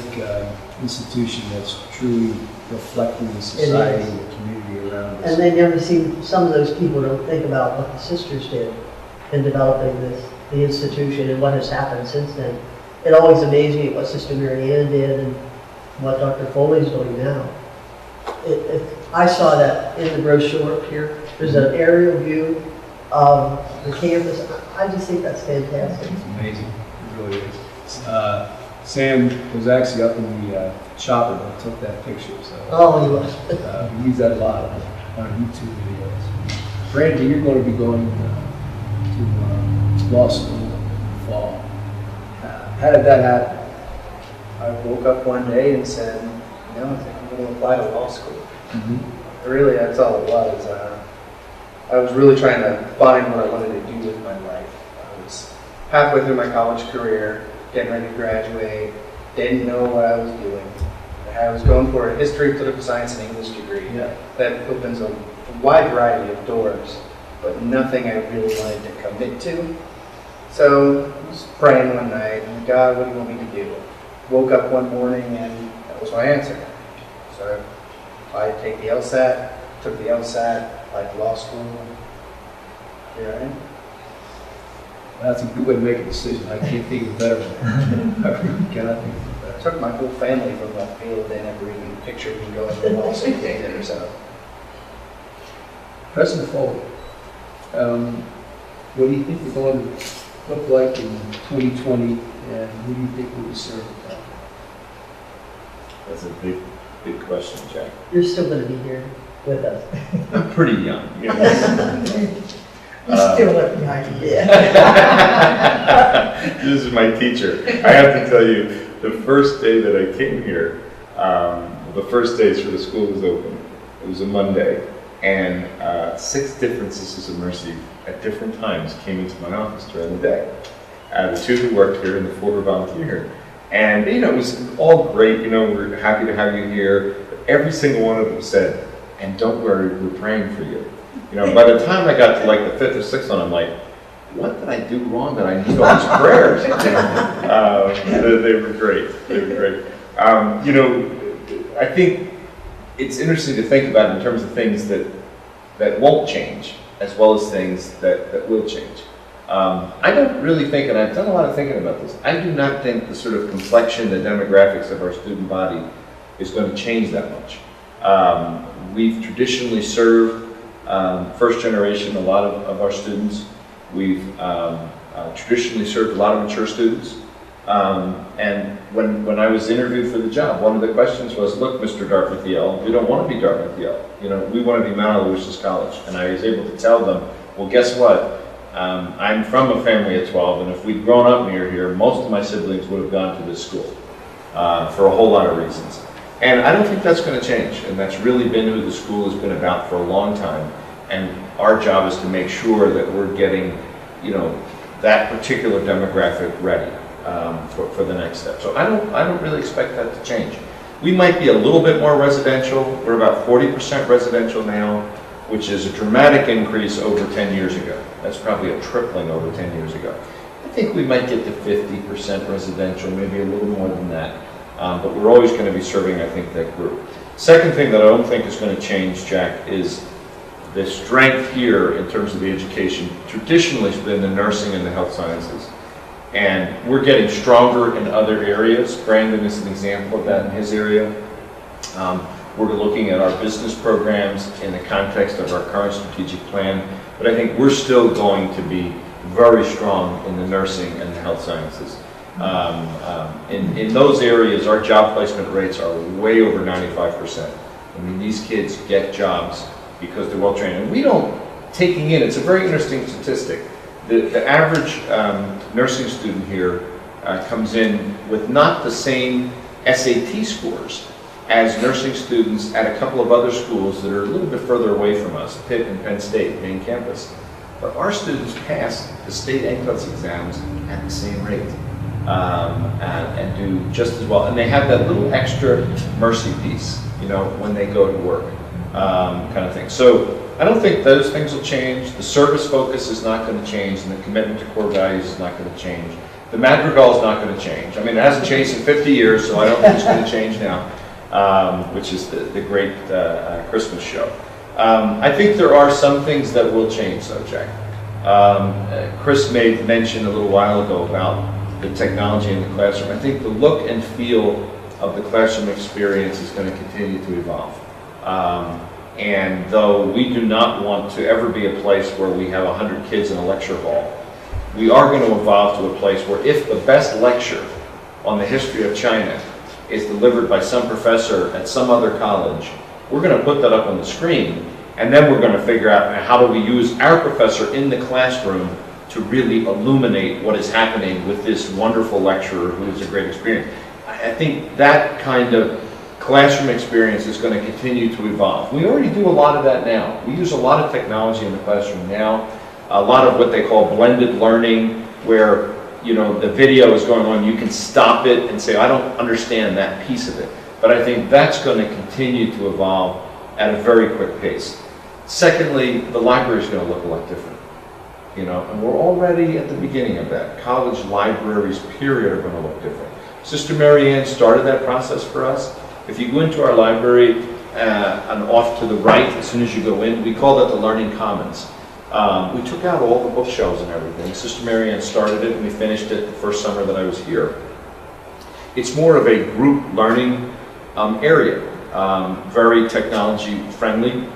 institution that's truly reflecting the society and the community around us. And they never seem, some of those people don't think about what the sisters did in developing the institution and what has happened since then. It always amazed me what Sister Mary Ann did and what Dr. Foley's doing now. I saw that in the brochure up here. There's an aerial view of the campus. I just think that's fantastic. It's amazing. It really is. Sam was actually up in the chopper that took that picture, so Oh, he was. we use that a lot on our YouTube videos. Brandy, you're going to be going to law school in the fall. How did that happen? I woke up one day and said, you know, I think I'm going to apply to law school. Mm-hmm. Really, that's all it was. I was really trying to find what I wanted to do with my life. I was halfway through my college career, getting ready to graduate, didn't know what I was doing. I was going for a history, political science, and English degree. Yeah. That opens a wide variety of doors, but nothing I really wanted to commit to. So I was praying one night, and God, what do you want me to do? Woke up one morning, and that was my answer. So I take the LSAT, took the LSAT, applied to law school. Here I am. That's a good way to make a decision. I can't think of a better one. I really cannot think of a I better. took my whole family from left field. They never even pictured me going to law school day or so. President Foley, what do you think we're going to look like in 2020, and who do you think will be served with that? That's a big question, Jack. You're still going to be here with us. I'm pretty young. You know? You still look young. Yeah. This is my teacher. I have to tell you, the first day that I came here, the first days for the school was open. It was a Monday, and 6 different Sisters of Mercy at different times came into my office during the day. The 2 who worked here and the 4 who volunteered. And, you know, it was all great. You know, we're happy to have you here. But every single one of them said, and don't worry, we're praying for you. You know, by the time I got to like the 5th or 6th one, I'm like, what did I do wrong that I need all these prayers? They were great. They were great. You know, I think it's interesting to think about in terms of things that won't change, as well as things that will change. I don't really think, and I've done a lot of thinking about this, I do not think the sort of complexion, the demographics of our student body is going to change that much. We've traditionally served first generation, a lot of our students. We've traditionally served a lot of mature students. And when I was interviewed for the job, one of the questions was, look, Mr. Dartmouth Yale, we don't want to be Dartmouth Yale. You know, we want to be Mount Aloysius College. And I was able to tell them, well, guess what? I'm from a family of 12, and if we'd grown up near here, most of my siblings would have gone to this school for a whole lot of reasons. And I don't think that's going to change, and that's really been who the school has been about for a long time. And our job is to make sure that we're getting, you know, that particular demographic ready for the next step. So I don't really expect that to change. We might be a little bit more residential. We're about 40% residential now, which is a dramatic increase over 10 years ago. That's probably a tripling over 10 years ago. I think we might get to 50% residential, maybe a little more than that. But we're always going to be serving, I think, that group. Second thing that I don't think is going to change, Jack, is the strength here in terms of the education traditionally has been the nursing and the health sciences. And we're getting stronger in other areas. Brandon is an example of that in his area. We're looking at our business programs in the context of our current strategic plan. But I think we're still going to be very strong in the nursing and the health sciences. In those areas, our job placement rates are way over 95%. I mean, these kids get jobs because they're well trained. And we don't, taking in, it's a very interesting statistic. The average nursing student here comes in with not the same SAT scores as nursing students at a couple of other schools that are a little bit further away from us, Pitt and Penn State, main campus. But our students pass the state NCLEX exams at the same rate and do just as well. And they have that little extra mercy piece, you know, when they go to work, kind of thing. So I don't think those things will change. The service focus is not going to change, and the commitment to core values is not going to change. The madrigal is not going to change. I mean, it hasn't changed in 50 years, so I don't think it's going to change now, which is the great Christmas show. I think there are some things that will change, though, Jack. Chris made mention a little while ago about the technology in the classroom. I think the look and feel of the classroom experience is going to continue to evolve. And though we do not want to ever be a place where we have 100 kids in a lecture hall, we are going to evolve to a place where if the best lecture on the history of China is delivered by some professor at some other college, we're going to put that up on the screen, and then we're going to figure out how do we use our professor in the classroom to really illuminate what is happening with this wonderful lecturer who is a great experience. I think that kind of classroom experience is going to continue to evolve. We already do a lot of that now. We use a lot of technology in the classroom now, a lot of what they call blended learning, where, you know, the video is going on, you can stop it and say, I don't understand that piece of it. But I think that's going to continue to evolve at a very quick pace. Secondly, the library is going to look a lot different, you know, and we're already at the beginning of that. College libraries, period, are going to look different. Sister Mary Ann started that process for us. If you go into our library and off to the right, as soon as you go in, we call that the Learning Commons. We took out all the bookshelves and everything. Sister Mary Ann started it, and we finished it the first summer that I was here. It's more of a group learning area, very technology friendly.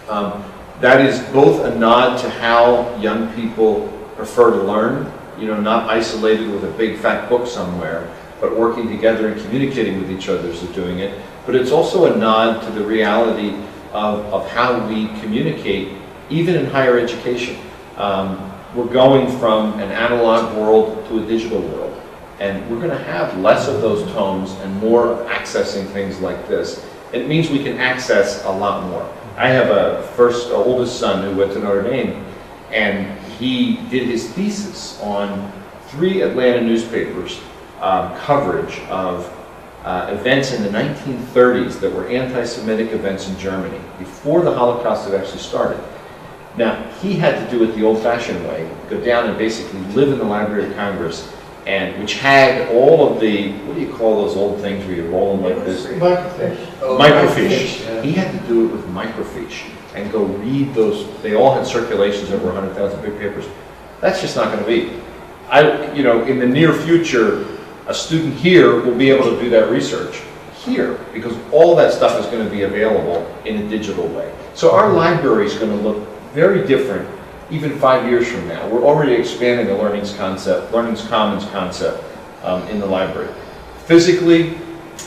That is both a nod to how young people prefer to learn, you know, not isolated with a big fat book somewhere, but working together and communicating with each other as they're doing it. But it's also a nod to the reality of how we communicate, even in higher education. We're going from an analog world to a digital world. And we're going to have less of those tomes and more of accessing things like this. It means we can access a lot more. I have a oldest son who went to Notre Dame, and he did his thesis on 3 Atlanta newspapers' coverage of events in the 1930s that were anti-Semitic events in Germany, before the Holocaust had actually started. Now, he had to do it the old-fashioned way, go down and basically live in the Library of Congress, and which had all of the, what do you call those old things where you roll them like this? Microfiche. Yeah. He had to do it with microfiche and go read those. They all had circulations over 100,000 big papers. That's just not going to be. You know, in the near future, a student here will be able to do that research here, because all that stuff is going to be available in a digital way. So our library is going to look very different even 5 years from now. We're already expanding the learning commons concept in the library. Physically,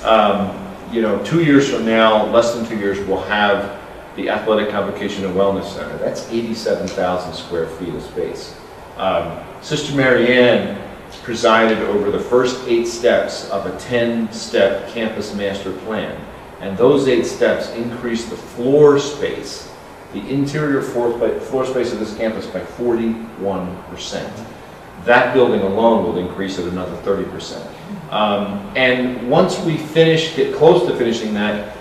2 years from now, less than 2 years, we'll have the Athletic Convocation and Wellness Center. That's 87,000 square feet of space. Sister Marianne presided over the first 8 steps of a 10-step campus master plan. And those 8 steps increased the floor space, the interior floor space of this campus by 41%. That building alone will increase at another 30%. And once we get close to finishing that,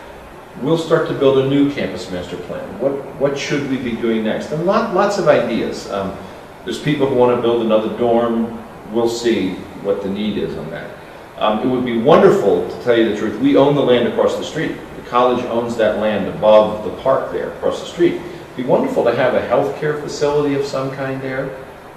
we'll start to build a new campus master plan. What should we be doing next? And lots of ideas. There's people who want to build another dorm. We'll see what the need is on that. It would be wonderful, to tell you the truth, we own the land across the street. The college owns that land above the park there, across the street. It'd be wonderful to have a healthcare facility of some kind there,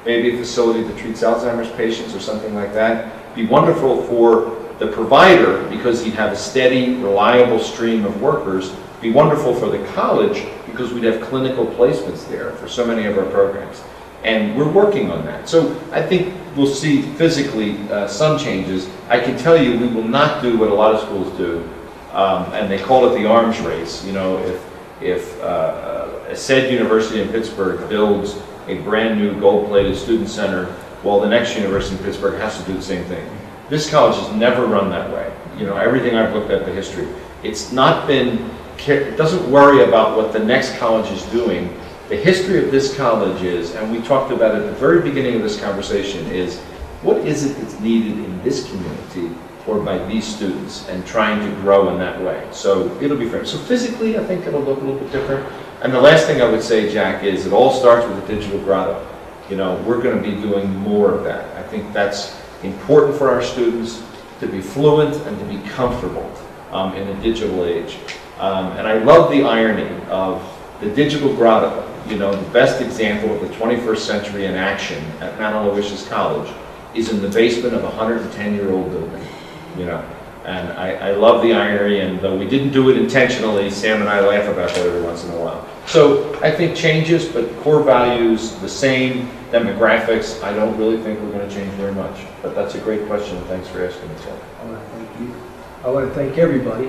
maybe a facility that treats Alzheimer's patients or something like that. It'd be wonderful for the provider, because he'd have a steady, reliable stream of workers. It'd be wonderful for the college, because we'd have clinical placements there for so many of our programs. And we're working on that. So I think we'll see physically some changes. I can tell you we will not do what a lot of schools do, and they call it the arms race. If a said university in Pittsburgh builds a brand new gold-plated student center, well, the next university in Pittsburgh has to do the same thing. This college has never run that way. Everything I've looked at the history, it's not been, it doesn't worry about what the next college is doing. The history of this college is, and we talked about it at the very beginning of this conversation, is what is it that's needed in this community or by these students, and trying to grow in that way. So it'll be fair. So physically, I think it'll look a little bit different. And the last thing I would say, Jack, is it all starts with a digital grotto. We're going to be doing more of that. I think that's important for our students to be fluent and to be comfortable in the digital age. And I love the irony of the digital grotto. The best example of the 21st century in action at Mount Aloysius College is in the basement of a 110-year-old building. And I love the irony, and though we didn't do it intentionally, Sam and I laugh about that every once in a while. So I think changes, but core values the same. Demographics, I don't really think we're going to change very much. But that's a great question, and thanks for asking it, Sam. I want to thank you. I want to thank everybody.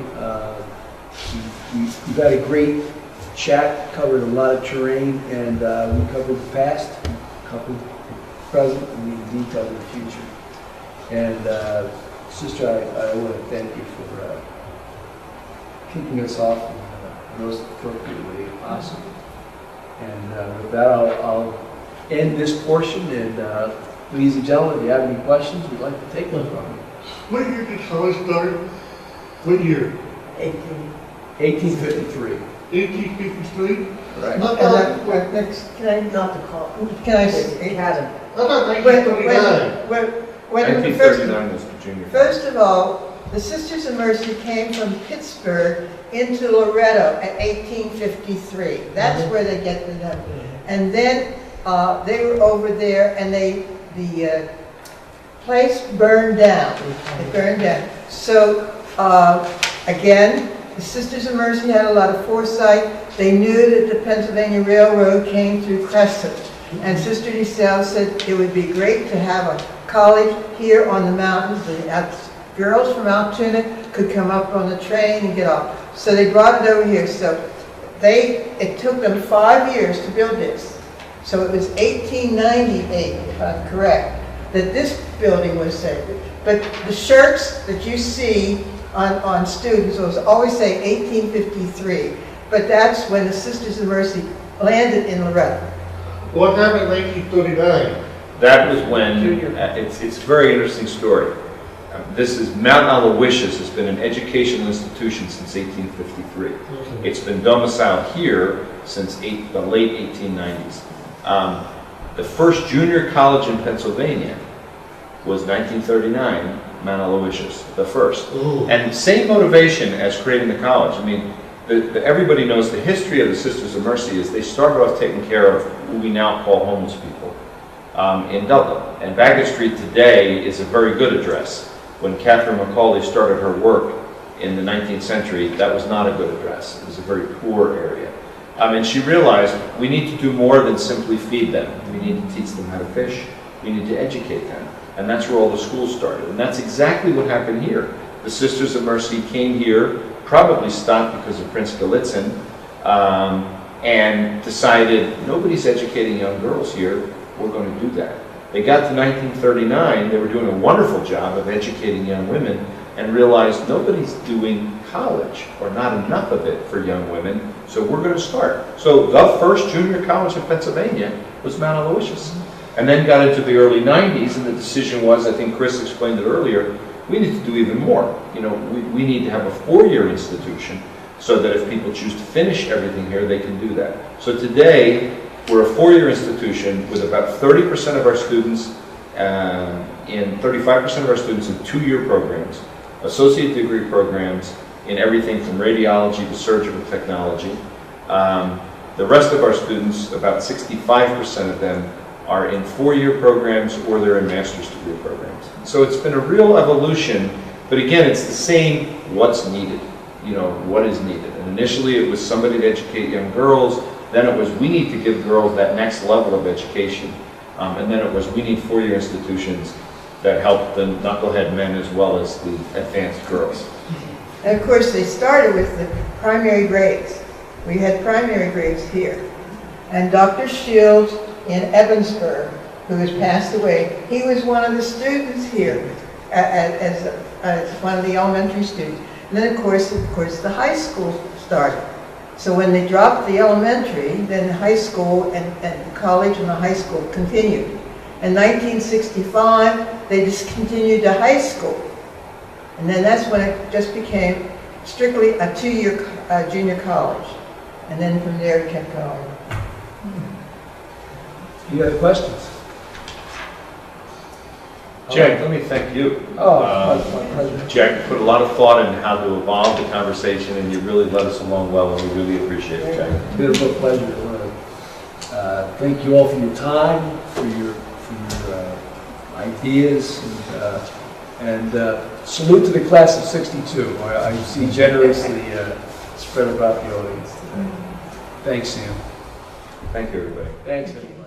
We've had a great chat, covered a lot of terrain, and we covered the past, covered the present, and the detail of the future. And Sister, I want to thank you for kicking us off in the most appropriate way possible. And with that, I'll end this portion. And ladies and gentlemen, if you have any questions, we'd like to take them from you. What year did college start? What year? 1853. 1853? Right. Not And that, that, next, can I, Not the call. can I, Academy. I thought when, 1939. when first, 1939 was the junior. first of all, the Sisters of Mercy came from Pittsburgh into Loretto at 1853. That's where they get the number. And then they were over there, and the place burned down. It burned down. So again, the Sisters of Mercy had a lot of foresight. They knew that the Pennsylvania Railroad came through Crescent. And Sister DeSalle said it would be great to have a college here on the mountains. The girls from Altoona could come up on the train and get off. So they brought it over here. So it took them 5 years to build this. So it was 1898, if I'm correct, that this building was saved. But the shirts that you see on students will always say 1853. But that's when the Sisters of Mercy landed in Loretto. What happened in 1939? That was when, it's a very interesting story. This is, Mount Aloysius has been an educational institution since 1853. It's been domiciled here since the late 1890s. The first junior college in Pennsylvania was 1939, Mount Aloysius, the first. Ooh. And same motivation as creating the college. I mean, everybody knows the history of the Sisters of Mercy is they started off taking care of who we now call homeless people in Dublin. And Bagot Street today is a very good address. When Catherine Macaulay started her work in the 19th century, that was not a good address. It was a very poor area. And she realized we need to do more than simply feed them. We need to teach them how to fish. We need to educate them. And that's where all the schools started. And that's exactly what happened here. The Sisters of Mercy came here, probably stopped because of Prince Gallitzin, and decided nobody's educating young girls here, we're going to do that. They got to 1939, they were doing a wonderful job of educating young women, and realized nobody's doing college, or not enough of it for young women, so we're going to start. So the first junior college in Pennsylvania was Mount Aloysius. And then got into the early 90s, and the decision was, I think Chris explained it earlier, we need to do even more. You know, we need to have a 4-year institution so that if people choose to finish everything here, they can do that. So today, we're a 4-year institution with about 30% of our students in 35% of our students in 2-year programs, associate degree programs in everything from radiology to surgical technology. The rest of our students, about 65% of them, are in 4-year programs or they're in master's degree programs. So it's been a real evolution, but again, it's the same what's needed, you know, what is needed. And initially it was somebody to educate young girls, then it was we need to give girls that next level of education, and then it was we need 4-year institutions that help the knucklehead men as well as the advanced girls. And of course, they started with the primary grades. We had primary grades here. And Dr. Shields in Evansburg, who has passed away, he was one of the students here as one of the elementary students. And then of course, the high school started. So when they dropped the elementary, then the high school and college and the high school continued. In 1965, they discontinued the high school. And then that's when it just became strictly a 2-year junior college. And then from there it kept going. You have questions? Jack, let me thank you. Oh, my pleasure. Jack put a lot of thought in how to evolve the conversation, and you really led us along well, and we really appreciate it, Jack. It's been a real pleasure to learn. Thank you all for your time, for your ideas, and salute to the class of '62. I see generously spread about the audience today. Thanks, Sam. Thank you, everybody. Thanks, everybody.